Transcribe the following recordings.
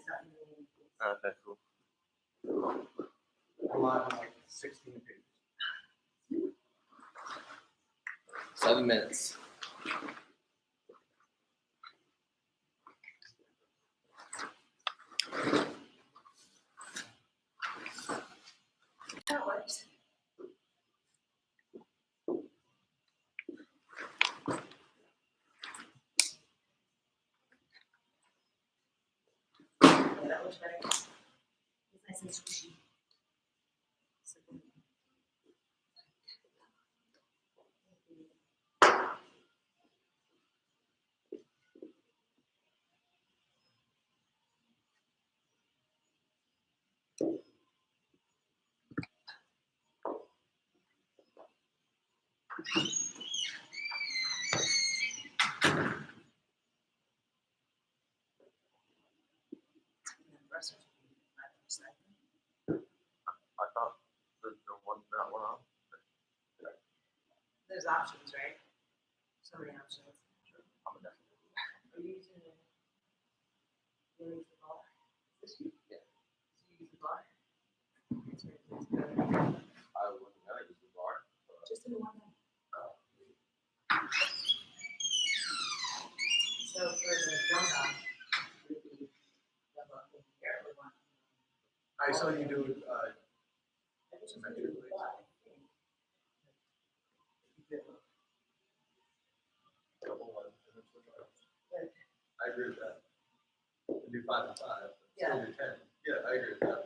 Okay, cool. A lot of like 16 pages. 7 minutes. That works. Yeah, that looks better. It's nice and squishy. I thought the one that one off. There's options, right? So many options. I'm gonna Are you using the bar? Yeah. So you use the bar? I wasn't gonna use the bar. Just in the one thing. So for the drum dog, it would be double up in here, we want. I saw you do it symmetrically. Double one. I agree with that. You do 5 and 5. Yeah. Still do 10. Yeah, I agree with that.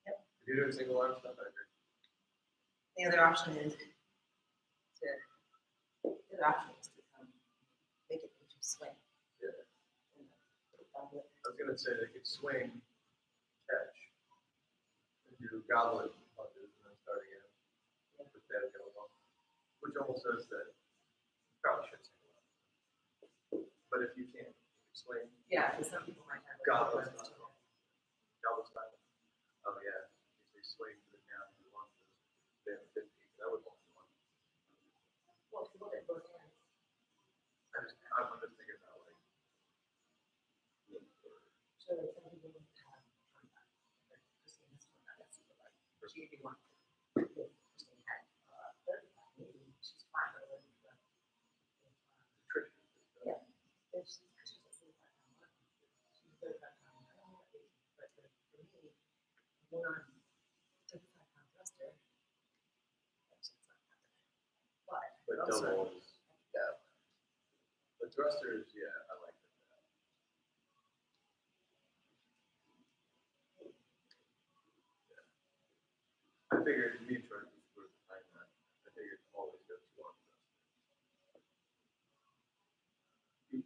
Yep. If you're doing single arm stuff, I agree. The other option is to make it into swing. Yeah. And double it. I was gonna say they could swing, catch, and do goblet lunges and then start again. Yeah. With that going on. Which almost says that you probably should single arm. But if you can't swing, Yeah, because some people might have. goblet style. Goblet style. Oh yeah. If they swing to the down to one, then 50. That would only one. Well, if you look at both hands. I'm just thinking about like. So like some people have Christine has one that's super light. Or she could do one. Christine had 35, maybe she's fine, but it wasn't Tricky. yeah. If she's 35 pounds, she's 35 pounds. I don't know what age, but for me, one on 35 pound thruster, that's just not happening. But also, But double is. go. The thrusters, yeah, I like that. I figured me trying to sort of time that. I figured always go 2 on thrusters.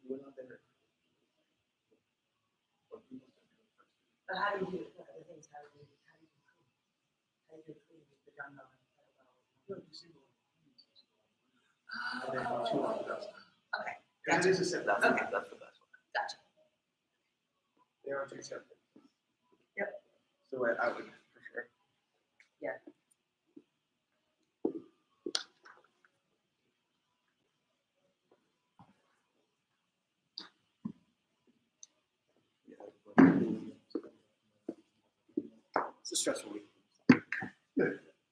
We're not there. But people still do thrusters. But how do you do it? One of the things, how do you do clean? How do you do clean with the dumbbell and kettlebell? No, you single. And then do 2 on thrusters. Okay, Because it is a simple. That's Okay. that's the best one. gotcha. They are 2 separate. Yep. So I would prefer. Yeah. It's a stressful week. Good.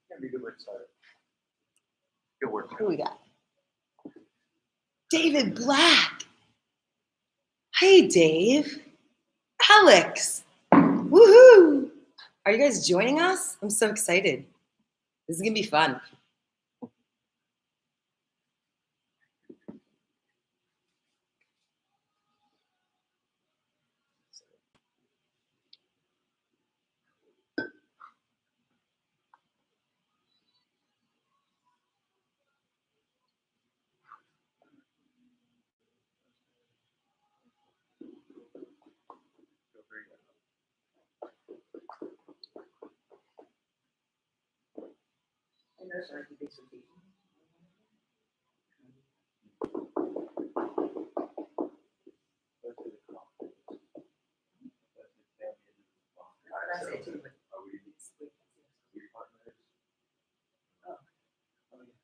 Gonna be a good way to start it. Good work. Who we got? David Black. Hey, Dave. Alex. Woohoo! Are you guys joining us? I'm so excited. This is gonna be fun. Feel free. And there's our big rotation. I say too, but Are we partners? Oh. Oh, yeah.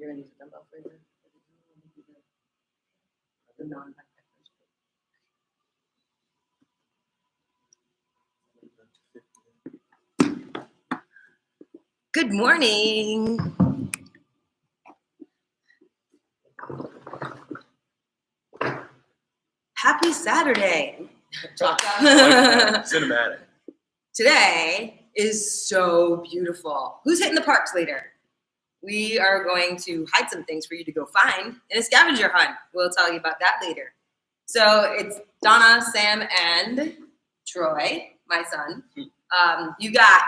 You're gonna use a dumbbell for the non-backpack. Good morning. Happy Saturday. Cinematic. Today is so beautiful. Who's hitting the parks later? We are going to hide some things for you to go find in a scavenger hunt. We'll tell you about that later. So it's Donna, Sam, and Troy, my son. You got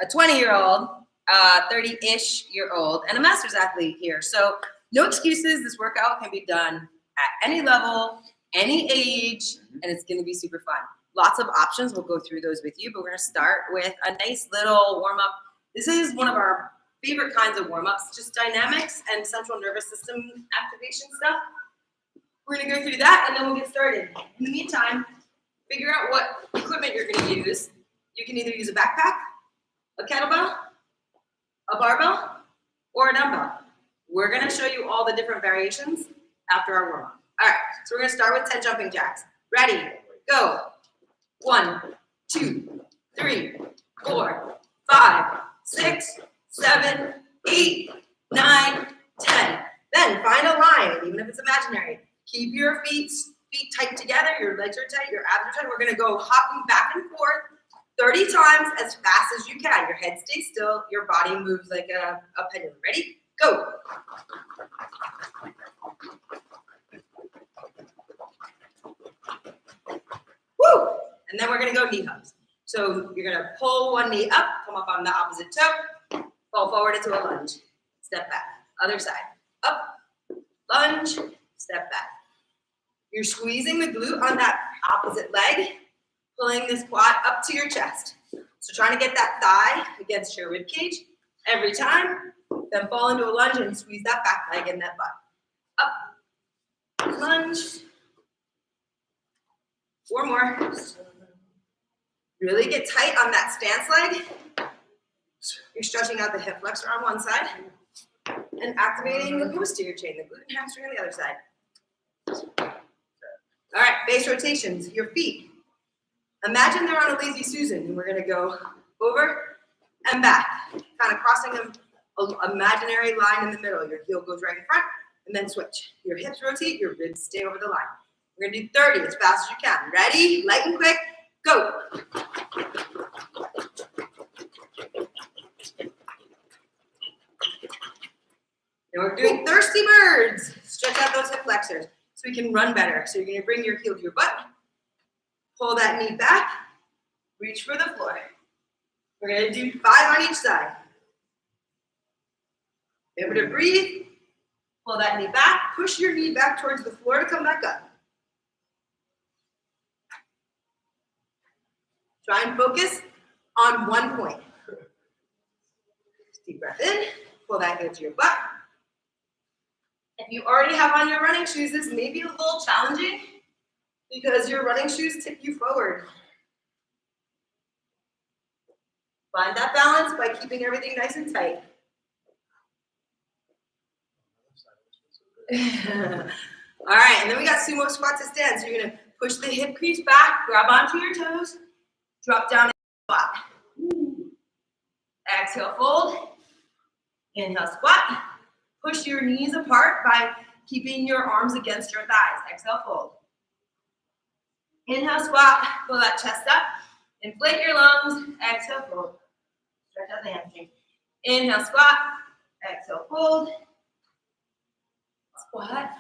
a 20-year-old, 30-ish-year-old, and a master's athlete here. So no excuses. This workout can be done at any level, any age, and it's going to be super fun. Lots of options. We'll go through those with you, but we're going to start with a nice little warm-up. This is one of our favorite kinds of warm-ups, just dynamics and central nervous system activation stuff. We're going to go through that, and then we'll get started. In the meantime, figure out what equipment you're going to use. You can either use a backpack, a kettlebell, a barbell, or a dumbbell. We're going to show you all the different variations after our warm-up. All right, so we're going to start with 10 jumping jacks. Ready, go. 1, 2, 3, 4, 5, 6, 7, 8, 9, 10. Then find a line, even if it's imaginary. Keep your feet tight together. Your legs are tight, your abs are tight. We're going to go hopping back and forth 30 times as fast as you can. Your head stays still. Your body moves like a pendulum. Ready? Go. Woo! And then we're going to go knee hugs. So you're going to pull one knee up, come up on the opposite toe, fall forward into a lunge. Step back. Other side. Up, lunge, step back. You're squeezing the glute on that opposite leg, pulling this quad up to your chest. So trying to get that thigh against your rib cage every time. Then fall into a lunge and squeeze that back leg and that butt. Up, lunge. 4 more. Really get tight on that stance leg. You're stretching out the hip flexor on one side and activating the posterior chain, the glute and hamstring on the other side. All right, base rotations, your feet. Imagine they're on a lazy Susan, and we're gonna go over and back, kind of crossing an imaginary line in the middle. Your heel goes right in front, and then switch. Your hips rotate, your ribs stay over the line. We're gonna do 30 as fast as you can. Ready, light and quick, go. Now we're doing thirsty birds. Stretch out those hip flexors so we can run better. So you're gonna bring your heel to your butt, pull that knee back, reach for the floor. We're gonna do 5 on each side. Remember to breathe, pull that knee back, push your knee back towards the floor to come back up. Try and focus on one point. Deep breath in, pull that heel to your butt. If you already have on your running shoes, this may be a little challenging because your running shoes tip you forward. Find that balance by keeping everything nice and tight. All right, and then we got sumo squat to stand. So you're gonna push the hip crease back, grab onto your toes, drop down and squat. Exhale, fold. Inhale, squat. Push your knees apart by keeping your arms against your thighs. Exhale, fold. Inhale, squat. Pull that chest up. Inflate your lungs. Exhale, fold. Stretch out the hamstring. Inhale, squat. Exhale, fold. Squat.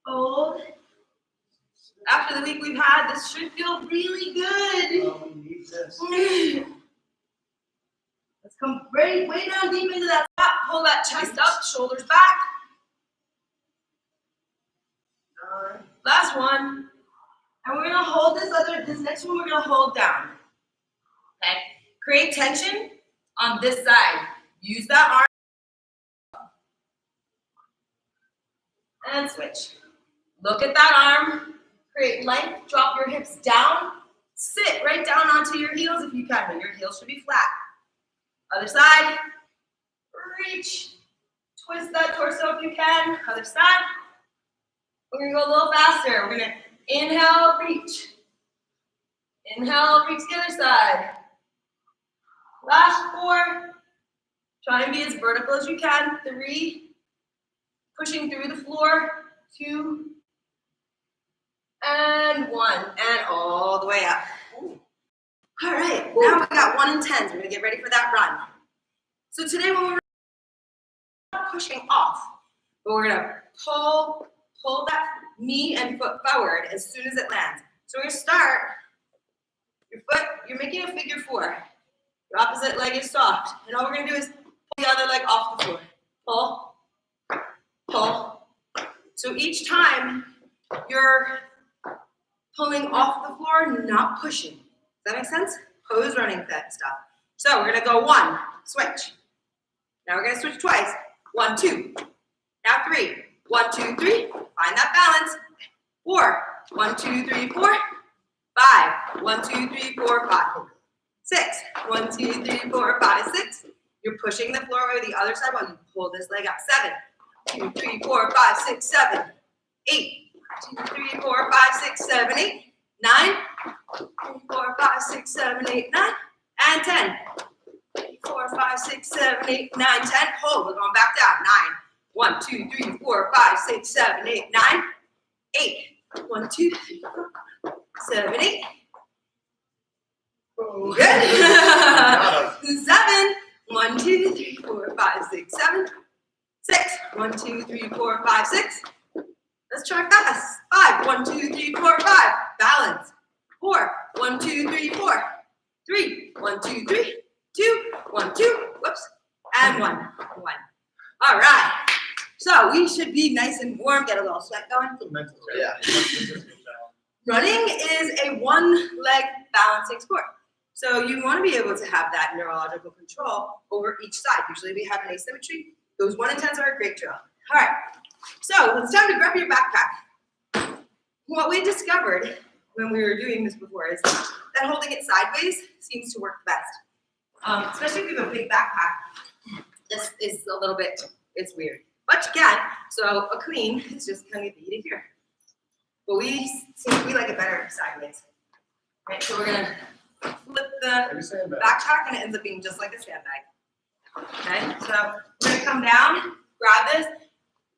Fold. After the week we've had, this should feel really good. Oh, we need this. Let's come way down deep into that squat. Pull that chest up, shoulders back. Last one. And we're gonna hold this next one we're gonna hold down. Okay? Create tension on this side. Use that arm. And switch. Look at that arm. Create length. Drop your hips down. Sit right down onto your heels if you can, but your heels should be flat. Other side. Reach. Twist that torso if you can. Other side. We're gonna go a little faster. We're gonna inhale, reach. Inhale, reach the other side. Last 4. Try and be as vertical as you can. 3. Pushing through the floor. 2. And 1. And all the way up. All right, now we got 1 and 10s. We're gonna get ready for that run. So today when we're not pushing off, but we're gonna pull that knee and foot forward as soon as it lands. So we're gonna start, your foot, you're making a figure 4. Your opposite leg is soft. And all we're gonna do is pull the other leg off the floor. Pull, pull. So each time you're pulling off the floor, not pushing. Does that make sense? Pose running stuff. So we're gonna go 1, switch. Now we're gonna switch twice. 1, 2. Now 3. 1, 2, 3. Find that balance. 4. 1, 2, 3, 4. 5. 1, 2, 3, 4, 5. 6. 1, 2, 3, 4, 5, 6. You're pushing the floor over the other side while you pull this leg up. 7. 2, 3, 4, 5, 6, 7. 8. 2, 3, 4, 5, 6, 7, 8. 9. 3, 4, 5, 6, 7, 8, 9. And 10. 3, 4, 5, 6, 7, 8, 9, 10. Hold. We're going back down. 9. 1, 2, 3, 4, 5, 6, 7, 8, 9. 8. 1, 2, 3, 4, 7, 8. Good. 7. 1, 2, 3, 4, 5, 6, 7. 6. 1, 2, 3, 4, 5, 6. Let's try fast. 5. 1, 2, 3, 4, 5. Balance. 4. 1, 2, 3, 4. 3. 1, 2, 3. 2. 1, 2. Whoops. And 1. 1. All right. So we should be nice and warm. Get a little sweat going. Yeah. Running is a one-leg balancing sport. So you want to be able to have that neurological control over each side. Usually we have an asymmetry. Those 1 and 10s are a great drill. All right. So it's time to grab your backpack. What we discovered when we were doing this before is that holding it sideways seems to work best. Especially if you have a big backpack. This is a little bit, it's weird. But you can. So a queen is just kind of be to here. But we like it better sideways. Right, so we're gonna flip the backpack and it ends up being just like a sandbag. Okay, so we're gonna come down, grab this.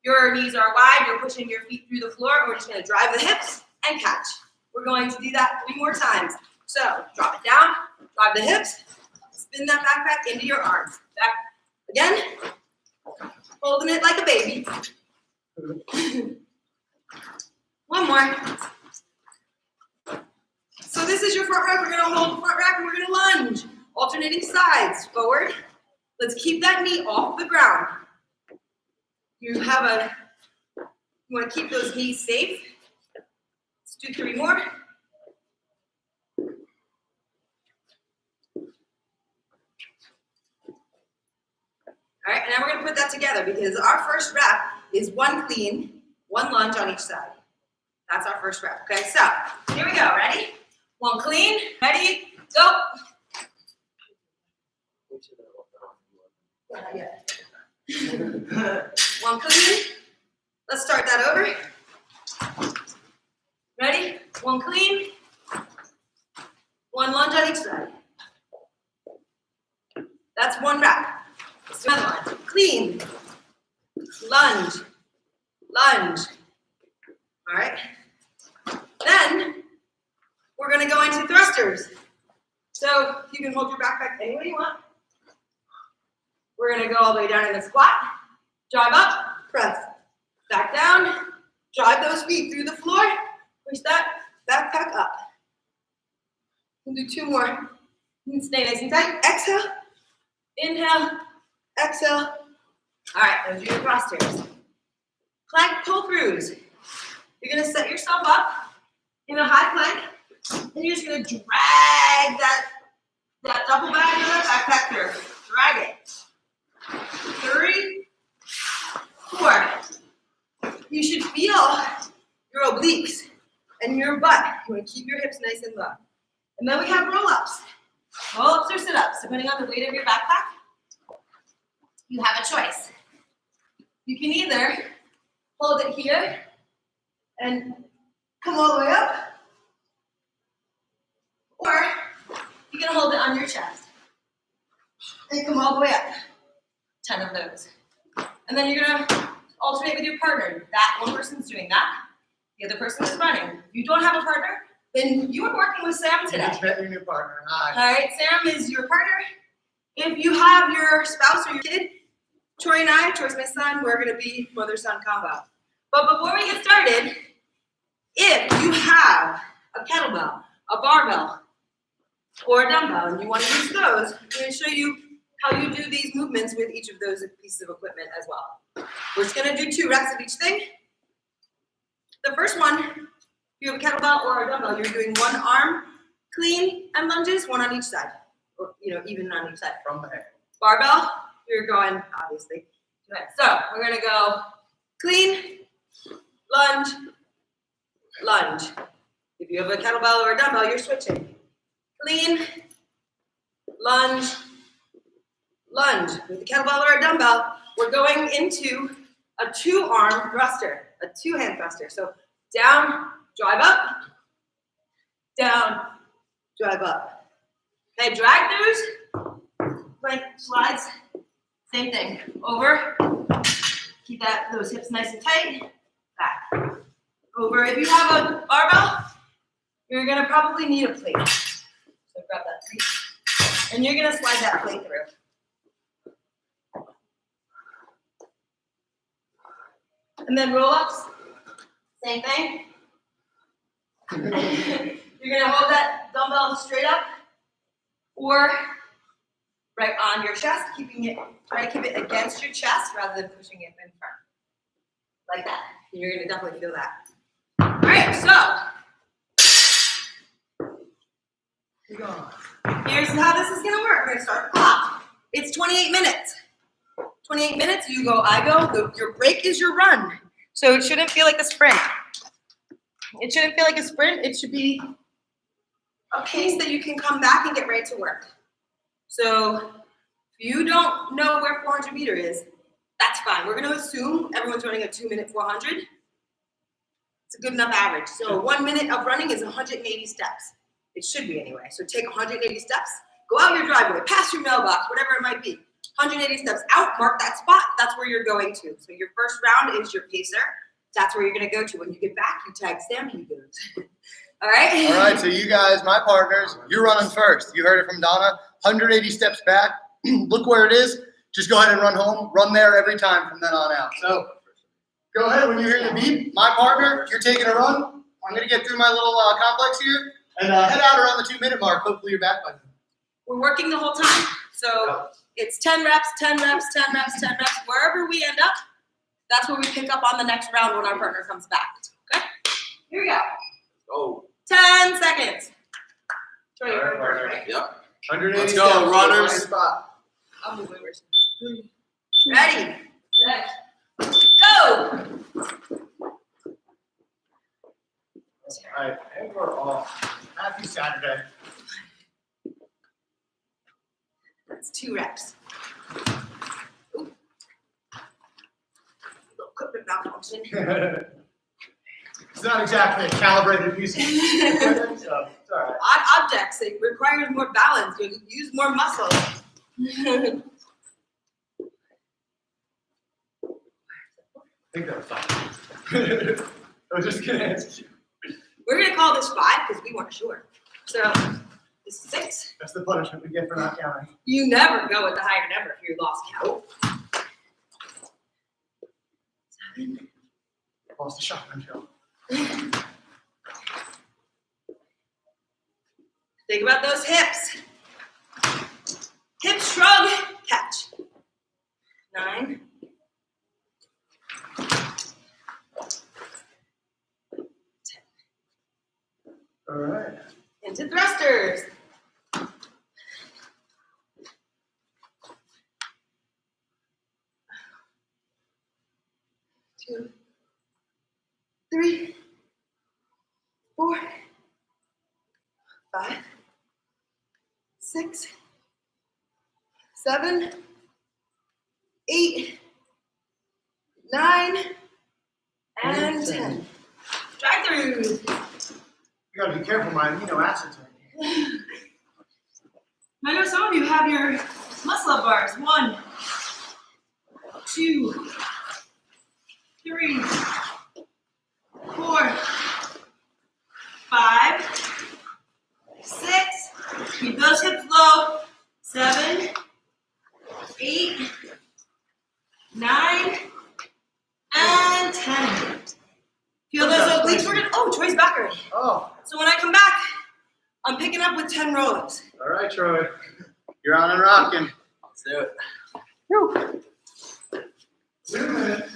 Your knees are wide, you're pushing your feet through the floor. We're just gonna drive the hips and catch. We're going to do that 3 more times. So drop it down, drive the hips, spin that backpack into your arms. Back again, holding it like a baby. 1 more. So this is your front rack. We're gonna hold front rack and we're gonna lunge. Alternating sides, forward. Let's keep that knee off the ground. You wanna keep those knees safe. Let's do 3 more. All right, and now we're gonna put that together because our first rep is 1 clean, 1 lunge on each side. That's our first rep. Okay, so here we go. Ready? 1 clean. Ready? Go. Yeah. 1 clean. Let's start that over. Ready? 1 clean. 1 lunge on each side. That's 1 rep. Let's do another one. Clean. Lunge. Lunge. All right. Then we're going to go into thrusters. So you can hold your backpack any way you want. We're going to go all the way down in the squat. Drive up, press. Back down. Drive those feet through the floor. Push that backpack up. We'll do 2 more. You can stay nice and tight. Exhale. Inhale. Exhale. All right, those are your thrusters. Plank pull-throughs. You're going to set yourself up in a high plank, and you're just going to drag that double bag of the backpack through. Drag it. 3, 4. You should feel your obliques and your butt. You want to keep your hips nice and low. And then we have roll-ups. Roll-ups or sit-ups, depending on the weight of your backpack. You have a choice. You can either hold it here and come all the way up, or you're gonna hold it on your chest and come all the way up. 10 of those. And then you're gonna alternate with your partner. That one person's doing that, the other person is running. If you don't have a partner, then you are working with Sam today. Just met your new partner. Hi. All right, Sam is your partner. If you have your spouse or your kid, Troy and I, Troy's my son, we're gonna be mother-son combo. But before we get started, if you have a kettlebell, a barbell, or a dumbbell, and you want to use those, I'm going to show you how you do these movements with each of those pieces of equipment as well. We're just going to do 2 reps of each thing. The first one, if you have a kettlebell or a dumbbell, you're doing 1 arm clean and lunges, 1 on each side, or even on each side. From there. Barbell, you're going obviously. So we're going to go clean, lunge, lunge. If you have a kettlebell or a dumbbell, you're switching. Clean, lunge, lunge. With a kettlebell or a dumbbell, we're going into a 2-arm thruster, a 2-hand thruster. So down, drive up, down, drive up. Okay, drag throughs, like slides, same thing. Over, keep those hips nice and tight, back. Over. If you have a barbell, you're gonna probably need a plate. So grab that plate, and you're gonna slide that plate through. And then roll-ups, same thing. You're gonna hold that dumbbell straight up, or right on your chest, try to keep it against your chest rather than pushing it in front. Like that. You're gonna definitely feel that. All right, so here's how this is gonna work. We're gonna start the clock. It's 28 minutes. 28 minutes, you go, I go. Your break is your run. So it shouldn't feel like a sprint. It shouldn't feel like a sprint. It should be a pace that you can come back and get ready to work. So if you don't know where 400 meter is, that's fine. We're gonna assume everyone's running a 2-minute 400. It's a good enough average. So 1 minute of running is 180 steps. It should be anyway. So take 180 steps, go out your driveway, pass your mailbox, whatever it might be. 180 steps out, mark that spot. That's where you're going to. So your first round is your pacer. That's where you're gonna go to. When you get back, you tag Sam and he goes. All right? All right, so you guys, my partners, you're running first. You heard it from Donna. 180 steps back. Look where it is. Just go ahead and run home. Run there every time from then on out. So go ahead when you hear the beep. My partner, you're taking a run. I'm going to get through my little complex here and head out around the 2-minute mark. Hopefully you're back by then. We're working the whole time. So it's 10 reps, 10 reps, 10 reps, 10 reps. Wherever we end up, that's where we pick up on the next round when our partner comes back. Okay? Here we go. Oh. 10 seconds. Troy, All right, partner. right? Yep. 180 Let's go, steps, runners. spot. I'll move over. Ready, set, Go! All right, and we're off. Happy Saturday. That's 2 reps. Ooh. Little equipment malfunction. It's not exactly a calibrated piece of equipment, so it's all right. Odd objects, it requires more balance. You use more muscle. I think that was fine. I was just gonna ask you. We're gonna call this 5 because we weren't sure. So this is 6. That's the punishment we get for not counting. You never go with the higher number if you lost count. 7. Lost the shotgun shell. Think about those hips. Hip shrug, catch. 9. 10. All right. Into thrusters. 2, 3, 4, 5, 6, 7, 8, 9, and 10. Drive through. You gotta be careful, my amino acids are here. I know some of you have your muscle up bars. 1, 2, 3, 4, 5, 6. Keep those hips low. 7, 8, 9, and 10. Feel those obliques? We're gonna. Oh, Troy's back already. Oh, So when I come back, I'm picking up with 10 roll-ups. all right, Troy. You're on and rocking. Let's do it. Whew. Wait a minute.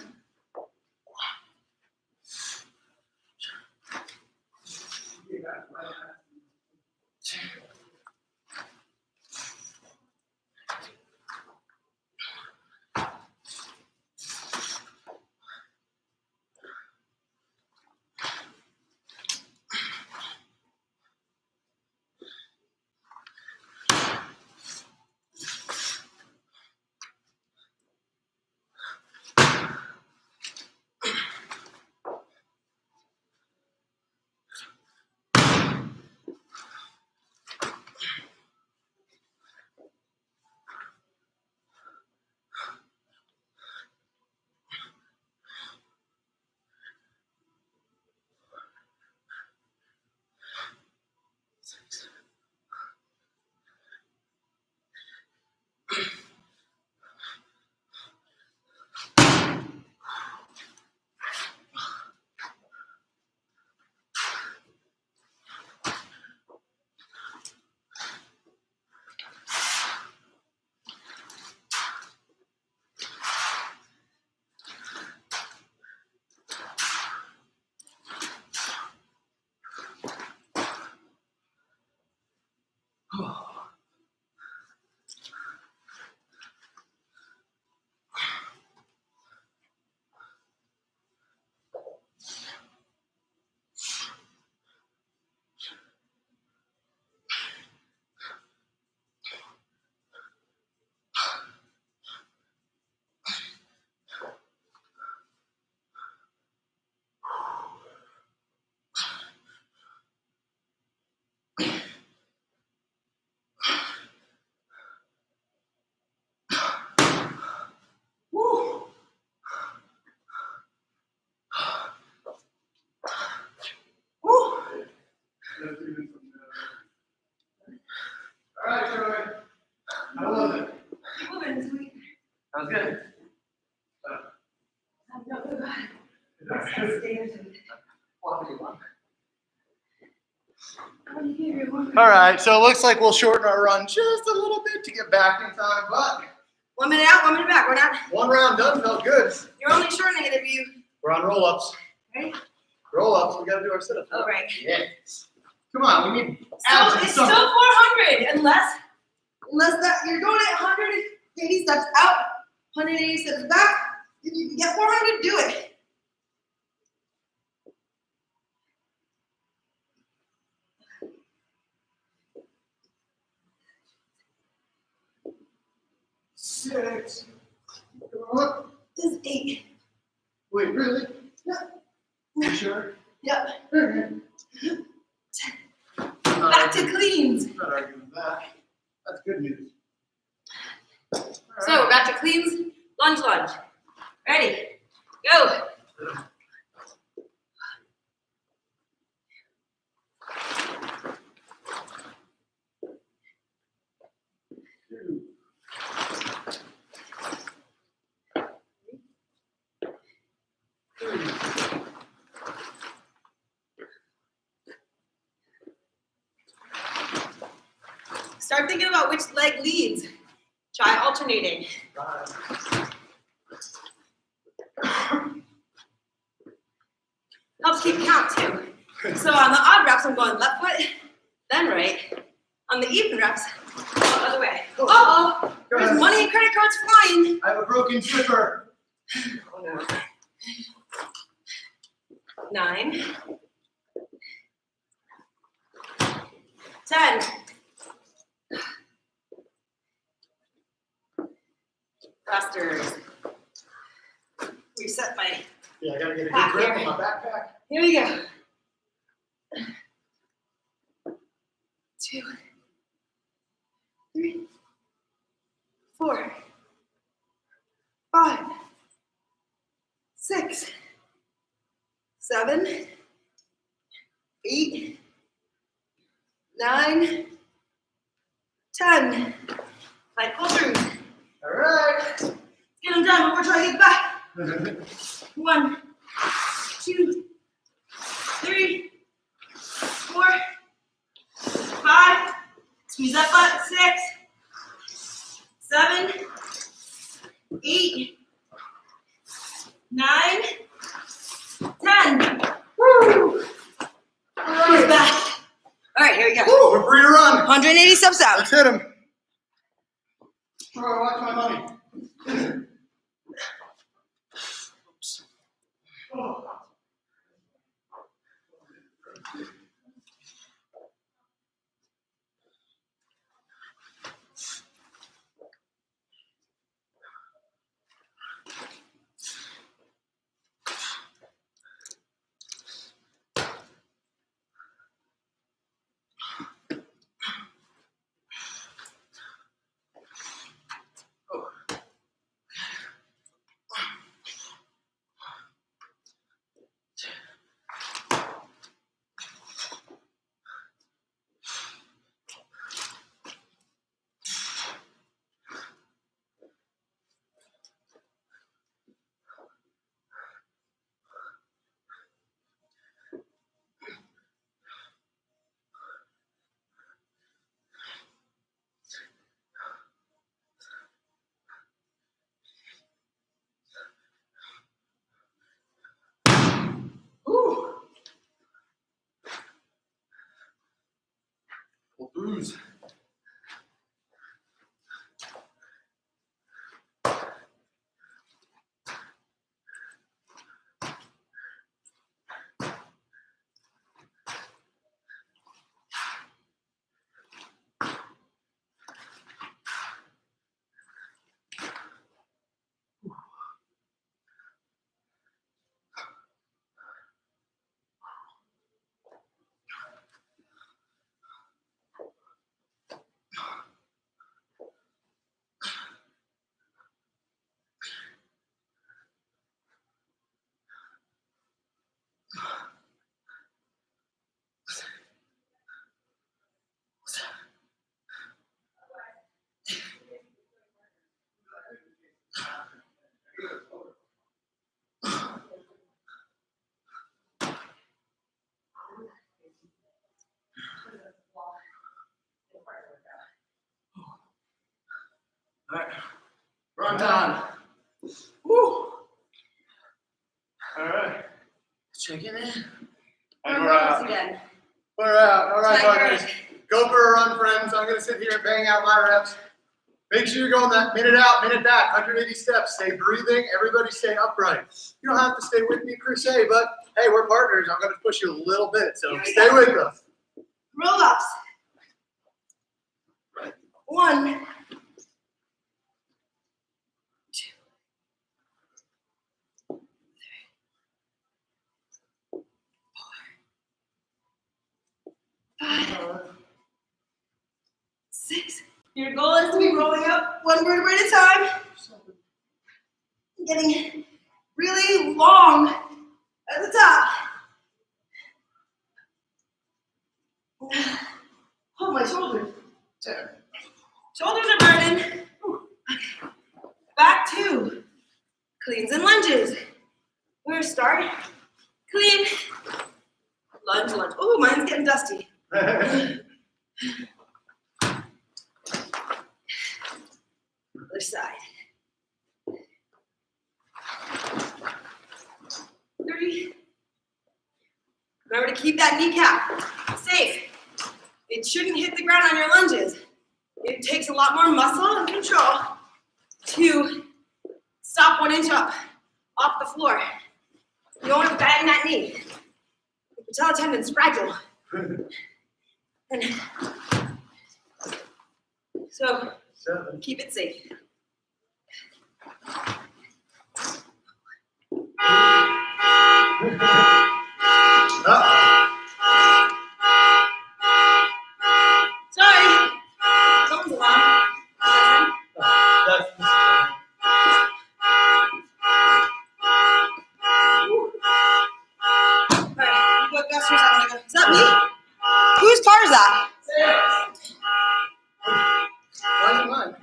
All right, Troy. I love it. Keep moving this week. Sounds good. No, go ahead. All right, so it looks like we'll shorten our run just a little bit to get back in time, but 1 minute out, 1 minute back. We're not. one round done felt good. You're only shortening it if you. We're on roll-ups. Ready? Roll-ups, we gotta do our sit-ups. Oh, right. Yes. Come on, we need So abs and it's still something. 400 unless that you're going at 180 steps out, 180 steps back, You need to get more hungry to do it. Six. Come on. This is 8. Wait, really? Yep. You sure? Yep. Alright. Back to cleans. Not arguing with that. That's good news. So we're back to cleans, lunge. Ready? Go. Start thinking about which leg leads. Try alternating. Helps keep count too. So on the odd reps, I'm going left foot, then right. On the even reps, go the other way. Uh-oh, there's money and credit cards flying. I have a broken slipper. Oh no. 9. 10. Thrusters. Reset my. Yeah, I gotta get a Back good grip here. on my backpack. Here we go. 2, 3, 4, 5, 6, 7, 8, 9, 10. Like pull through. All right. Get them done, but we're trying to get back. 1, 2, 3, 4, 5. Squeeze that butt. 6, 7, 8, 9, 10. Woo! He's back. All right, here we go. Woo, we're free to run. 180 steps out. Let's hit him. Oh, watch my money. Oh. Well, booze. All right, run time. Woo. All right, checking in. And we're out. Again. We're out. All right, Tiger. partners. Go for a run, friends. I'm gonna sit here and bang out my reps. Make sure you're going that minute out, minute back, 180 steps. Stay breathing. Everybody stay upright. You don't have to stay with me per se, but hey, we're partners. I'm going to push you a little bit, so stay with us. Roll-ups. 1, 2, 5, 6. Your goal is to be rolling up one vertebra at a time. Getting really long at the top. Hold my shoulders. Shoulders are burning. Back to cleans and lunges. We're gonna start clean, lunge, lunge. Oh, mine's getting dusty. Other side. 3. Remember to keep that kneecap safe. It shouldn't hit the ground on your lunges. It takes a lot more muscle and control to stop 1 inch up off the floor. You don't want to bang that knee. The patella tendon's fragile. And so keep it safe. Sorry. Someone's alarm. Alright, you go upstairs, I'm gonna go. Is that me? Whose car is that? Why mine?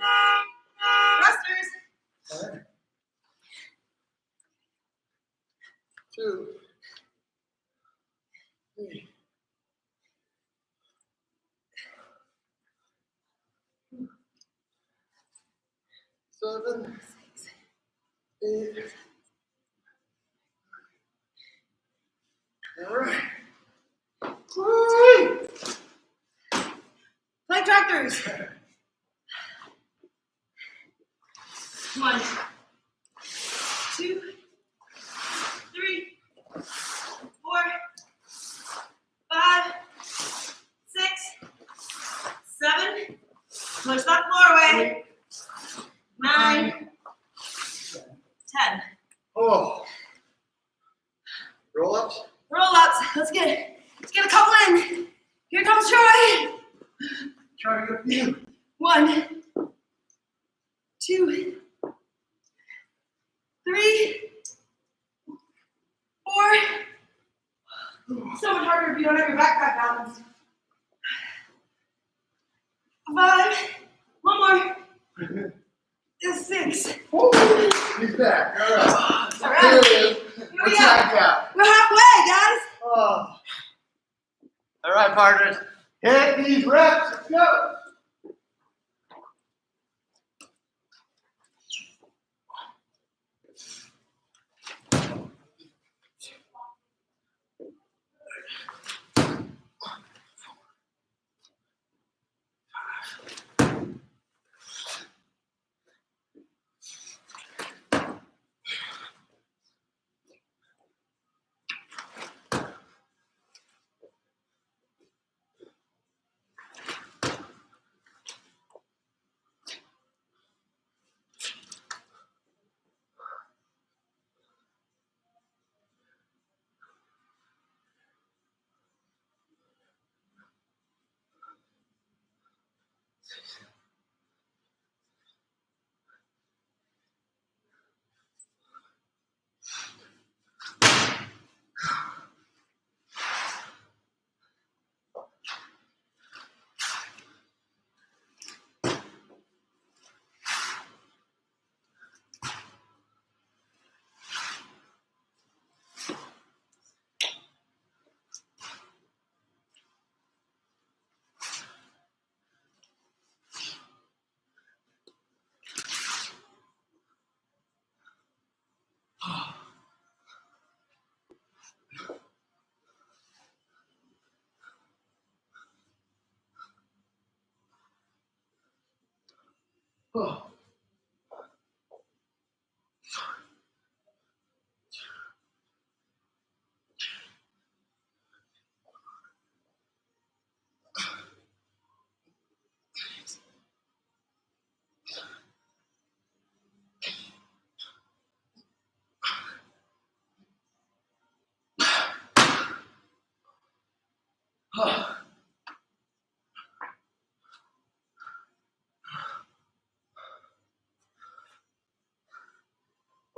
Rusters. 2, 3. 7, 8. All right. Woo! Plank tractors. 1, 2, 3, 4, 5, 6, 7. Push that floor away. 9, 10. Oh. Roll ups. Roll-ups. Let's get a couple in. Here comes Troy. Try to go for you. 1, 2, 3, 4. So much harder if you don't have your backpack balance. 5. 1 more. 6. He's back. All right. All right. Here it is. Here we Let's go. tag out. We're halfway, guys. Oh. All right, partners. Hit these reps. Let's go.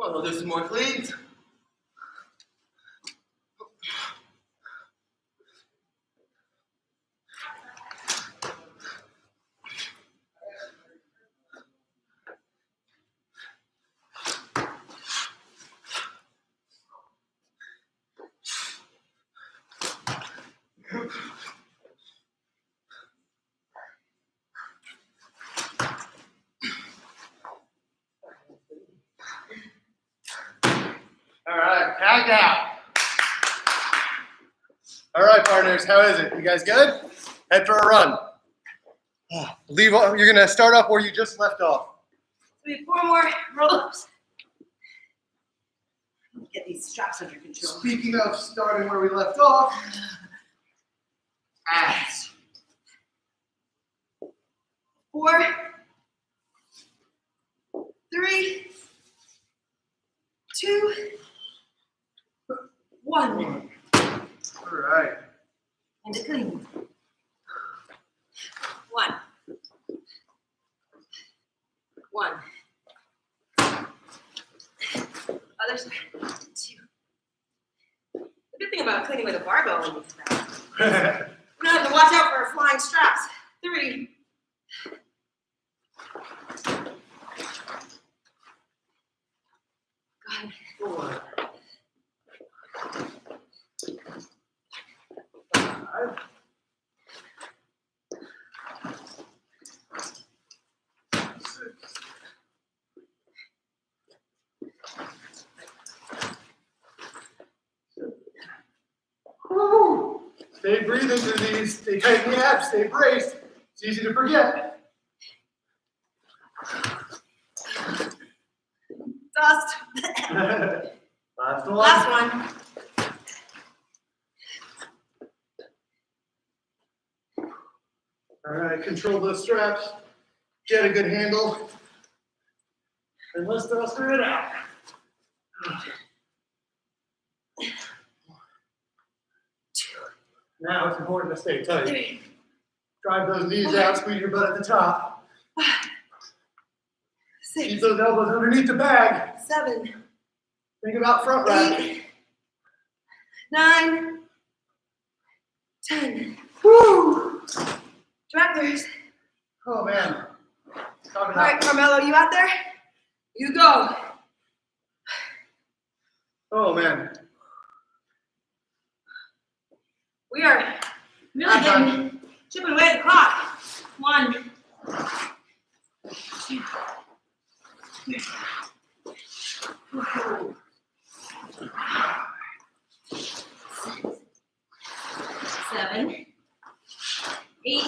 Well, we'll do some more cleans. All right, tagged out. All right, partners, how is it? You guys good? Head for a run. You're gonna start off where you just left off. We have 4 more roll-ups. Get these straps under control. Speaking of starting where we left off, abs. 4, 3, 2, 1. All right. And a clean. 1. 1. Other side. 2. The good thing about cleaning with a barbell when you do that, you don't have to watch out for flying straps. 3. Got it. 4. 5. 6. Woo! Stay breathing through these. Stay tight in the abs. Stay braced. It's easy to forget. Dust. Last one. Last one. All right, control those straps. Get a good handle. And let's thruster it out. Now it's important to stay tight. 3. Drive those knees out, squeeze your butt at the top. 6. Keep those elbows underneath the bag. 7. Think about front rack. 8. 9. 10. Woo! Directors. Oh man. All right, Carmelo, you out there? You go. Oh man. We are really getting chipping away at the clock. 1, 2, 3, 4, 6, 7, 8,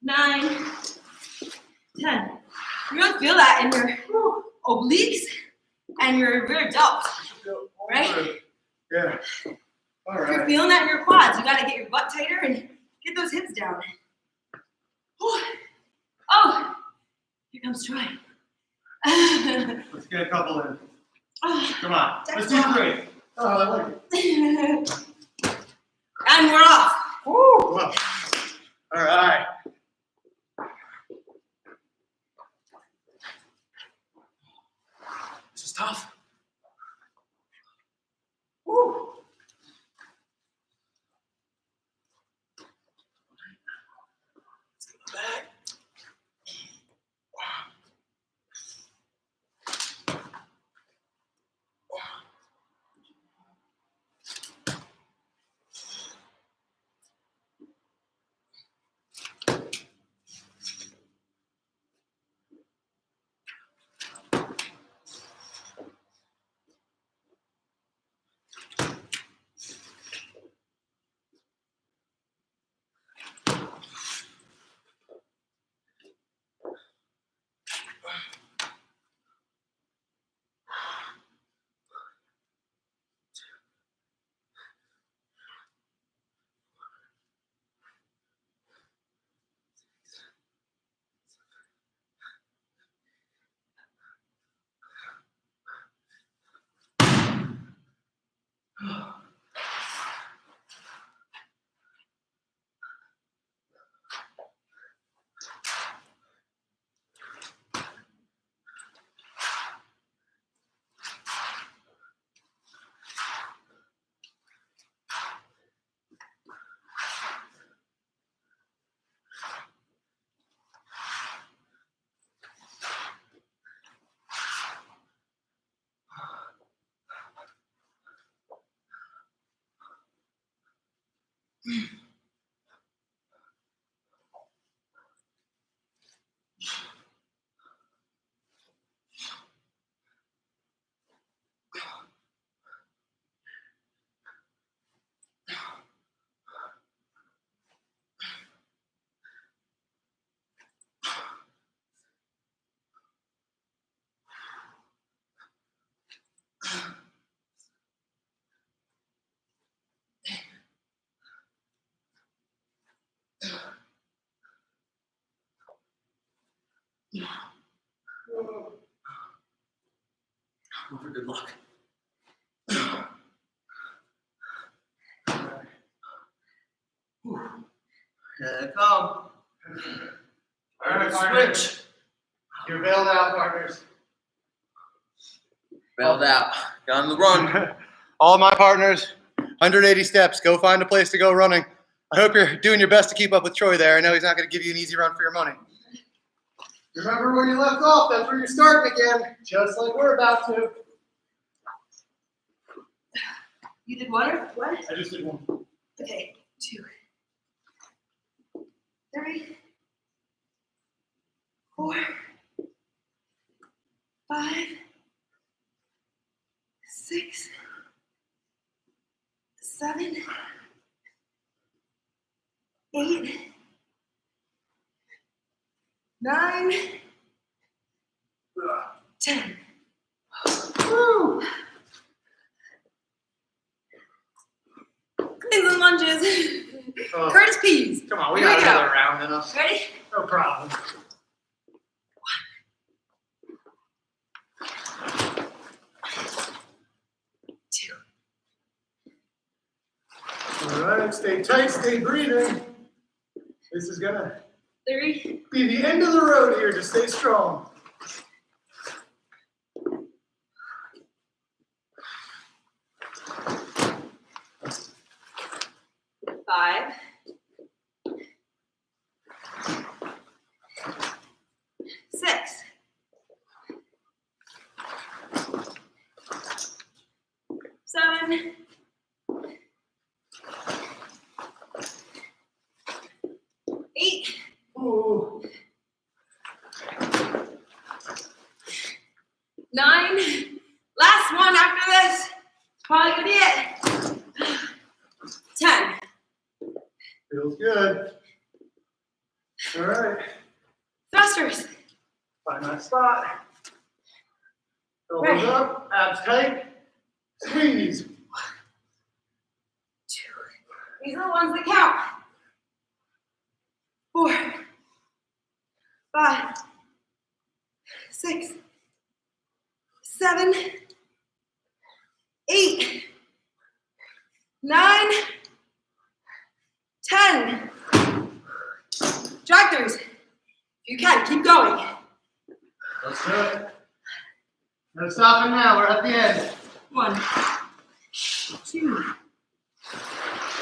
9, 10. You really feel that in your obliques and your rear delts, right? Yeah. All If you're right. feeling that in your quads, you gotta get your butt tighter and get those hips down. Oh, here comes Troy. Let's get a couple in. Come on. Let's do 3. Oh, I like it. And we're off. Woo! Well, all right. This is tough. Woo! Let's get the bag. Hope for good luck. Here they come. All right, partners. Switch. You're bailed out, partners. Bailed out. Got on the run. All my partners, 180 steps. Go find a place to go running. I hope you're doing your best to keep up with Troy there. I know he's not going to give you an easy run for your money. Remember where you left off. That's where you're starting again, just like we're about to. You did one or what? I just did one. Okay, 2, 3, 4, 5, 6, 7, 8, 9, 10. Woo! Cleans and lunges. Oh, Curtis peas. come on, we Here got we go. another round in us. Ready? No problem. 2. All right, stay tight, stay breathing. This is gonna 3. be the end of the road here. Just stay strong. 5. 6. 7. 8. Ooh. 9. Last one after this. Probably gonna be it. 10. Feels good. All right, Thrusters. find that spot. Elbows Ready. up, abs tight. Squeeze. 2. These are the ones that count. 4. 5. 6. 7. 8. 9. 10. Drag throughs. If you can, keep going. Let's do it. No stopping now. We're at the end. 1, 2,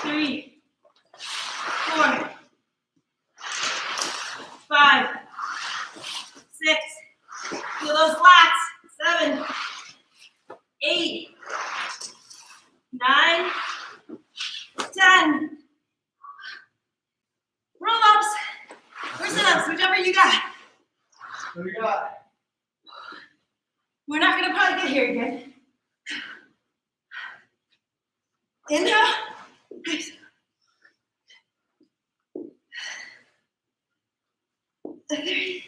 3, 4, 5, 6. Feel those lats. 7, 8, 9, 10. Roll ups or sit ups, whichever you got. What do we got? We're not gonna probably get here again. Inhale. Nice. 3.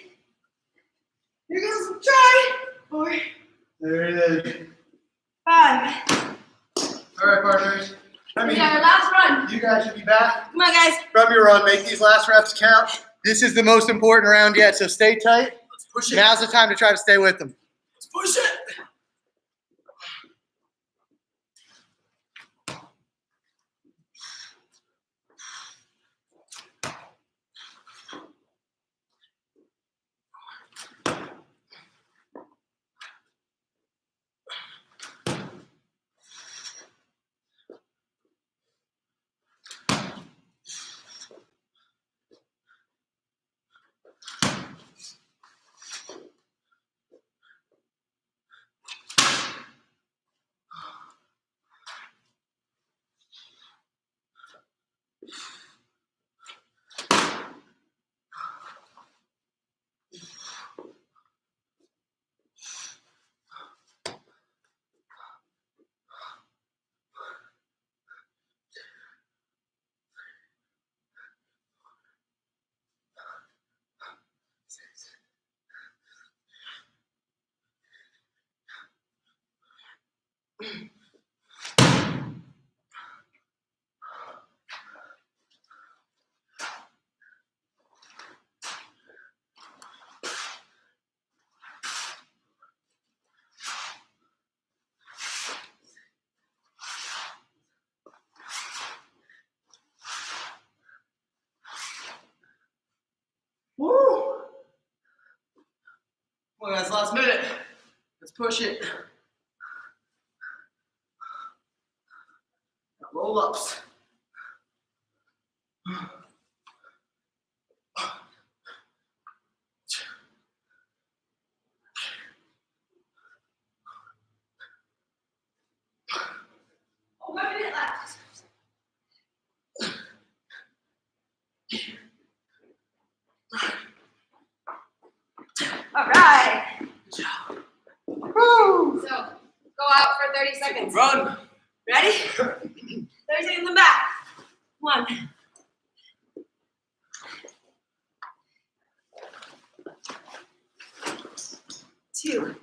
Here goes. Try. 4, There it is. 5. All right, partners. We got our last run. You guys should be back Come on, guys. from your run. Make these last reps count. This is the most important round yet, so stay tight. Let's push it. Now's the time to try to stay with them. Let's push it. Last minute. Let's push it. Roll ups. Oh, 1 minute left. All right. Woo. So go out for 30 seconds. Run. Ready? 30 seconds and back. 1. 2.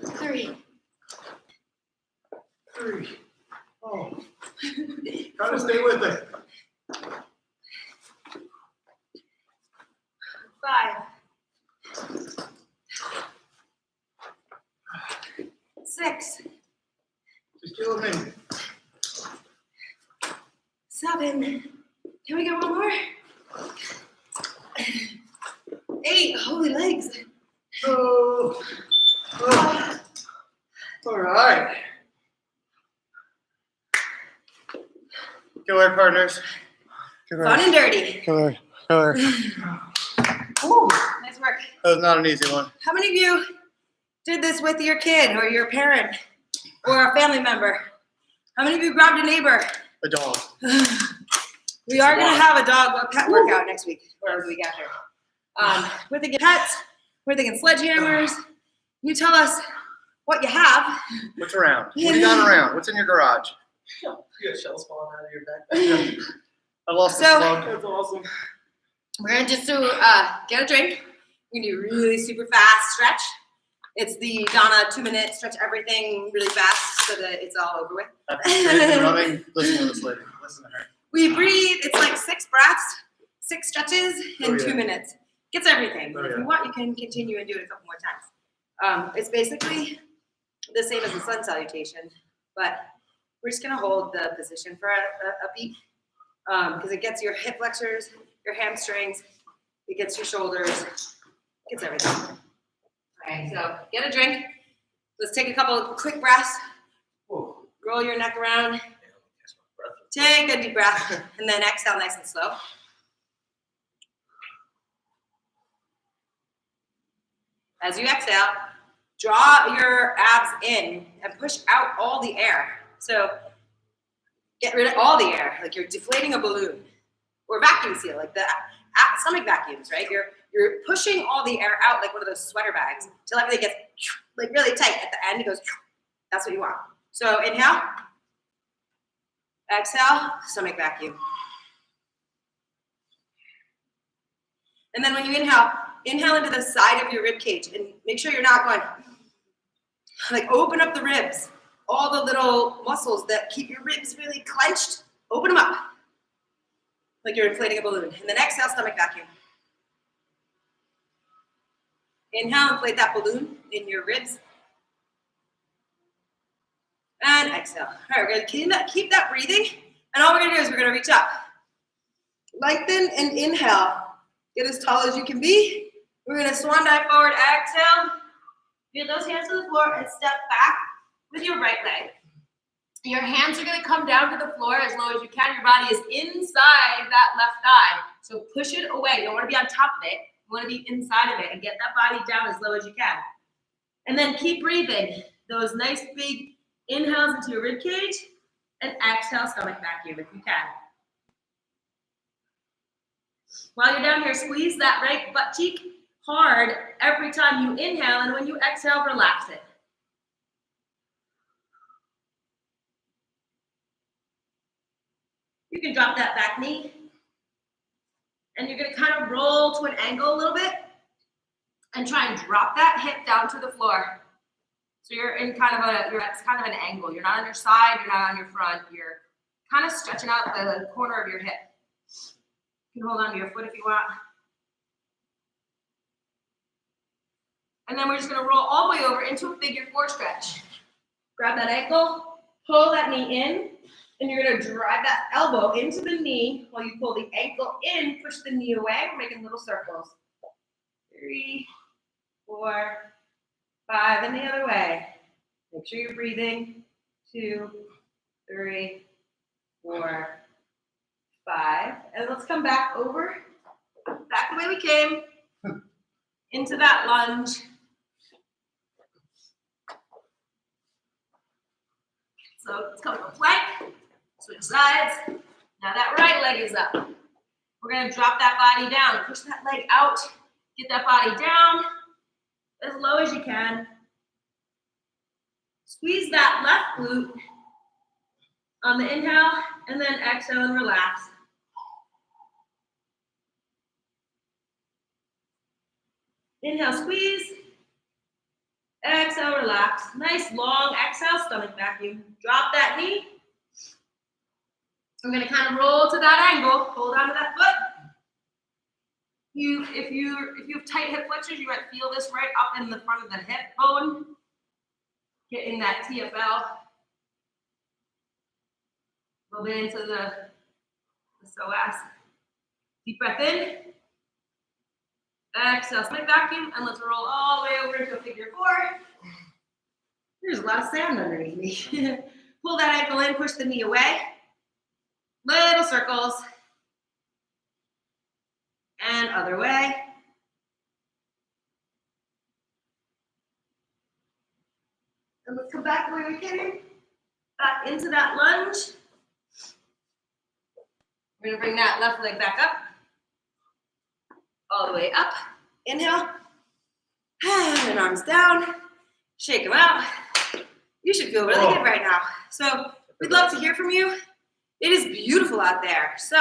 3. 3. Oh. Try to stay with it. 5. 6. Just deal with me. 7. Can we get one more? 8. Holy legs. Oh. Oh. All right. Good work, partners. Good work. Fun and dirty. Good work. Good work. Woo. Nice work. That was not an easy one. How many of you did this with your kid or your parent or a family member? How many of you grabbed a neighbor? A dog. We are going to have a pet workout next week or the week after. We're thinking pets. We're thinking sledgehammers. You tell us what you have. What's around? What do you got around? What's in your garage? You got shells falling out of your back. I lost the So- slug. That's awesome. We're going to just do, get a drink. We're going to do really super fast stretch. It's the Donna 2-minute stretch everything really fast so that it's all over with. After you've been running, listen to this lady. Listen to her. We breathe. It's like 6 breaths, 6 stretches in Oh, yeah. 2 minutes. Gets everything. Oh, If yeah. you want, you can continue and do it a couple more times. It's basically the same as the sun salutation, but we're just gonna hold the position for a beat because it gets your hip flexors, your hamstrings, it gets your shoulders, gets everything. All right, so get a drink. Let's take a couple of quick breaths. Roll your neck around. Take a deep breath and then exhale nice and slow. As you exhale, draw your abs in and push out all the air. So get rid of all the air, like you're deflating a balloon or vacuum seal, like the stomach vacuums, right? You're pushing all the air out like one of those sweater bags till everything gets like really tight. At the end, it goes, that's what you want. So inhale, exhale, stomach vacuum. And then when you inhale into the side of your rib cage and make sure you're not going, like open up the ribs, all the little muscles that keep your ribs really clenched, open them up. Like you're inflating a balloon. And then exhale, stomach vacuum. Inhale, inflate that balloon in your ribs. And exhale. All right, we're gonna keep that breathing. And all we're gonna do is we're gonna reach up. Lengthen and inhale. Get as tall as you can be. We're gonna swan dive forward, exhale. Get those hands to the floor and step back with your right leg. Your hands are gonna come down to the floor as low as you can. Your body is inside that left thigh. So push it away. You don't wanna be on top of it. You wanna be inside of it and get that body down as low as you can. And then keep breathing. Those nice big inhales into your rib cage and exhale, stomach vacuum if you can. While you're down here, squeeze that right butt cheek hard every time you inhale, and when you exhale, relax it. You can drop that back knee, and you're gonna kind of roll to an angle a little bit, and try and drop that hip down to the floor. So you're in it's kind of an angle. You're not on your side, you're not on your front. You're kind of stretching out the corner of your hip. You can hold on to your foot if you want. And then we're just gonna roll all the way over into a figure 4 stretch. Grab that ankle, pull that knee in, And you're gonna drive that elbow into the knee while you pull the ankle in, push the knee away. We're making little circles. 3, 4, 5, and the other way. Make sure you're breathing. 2, 3, 4, 5. And let's come back over, back the way we came, into that lunge. So let's come to a plank, switch sides. Now that right leg is up. We're gonna drop that body down, push that leg out, get that body down as low as you can. Squeeze that left glute on the inhale, and then exhale and relax. Inhale, squeeze. Exhale, relax. Nice long exhale, stomach vacuum. Drop that knee. I'm gonna kind of roll to that angle. Hold on to that foot. If you have tight hip flexors, you might feel this right up in the front of the hip bone. Get in that TFL. A little bit into the psoas. Deep breath in. Exhale, stomach vacuum, and let's roll all the way over into a figure 4. There's a lot of sand underneath me. Pull that ankle in, push the knee away. Little circles. And other way. And let's come back the way we came. Back into that lunge. We're gonna bring that left leg back up. All the way up. Inhale. And arms down. Shake them out. You should feel really good right now. So we'd love to hear from you. It is beautiful out there. So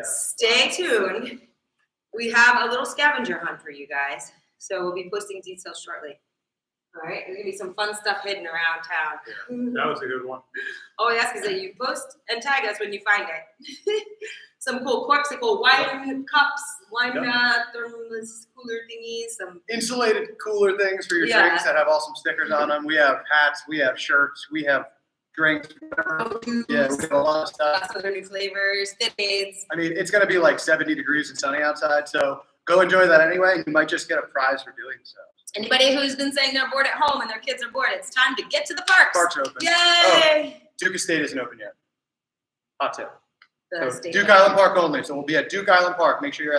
stay tuned. We have a little scavenger hunt for you guys. So we'll be posting details shortly. All right, there's gonna be some fun stuff hidden around town. That was a good one. Oh yes, because you post and tag us when you find it. Some cool corksicle wine cups, wine thermos cooler thingies, some Insulated cooler things for your drinks that have awesome stickers on them. We have hats, we have shirts, we have drinks. Yeah, we have a lot of stuff. lots of other new flavors, fit-aids. I mean, it's going to be like 70 degrees and sunny outside, so go enjoy that anyway. And you might just get a prize for doing so. Anybody who's been saying they're bored at home and their kids are bored, it's time to get to the parks. Parks are open. Yay! Oh, Duke Estate isn't open yet. Hot tip. The So state Duke park. Island Park only. So we'll be at Duke Island Park. Make sure you're at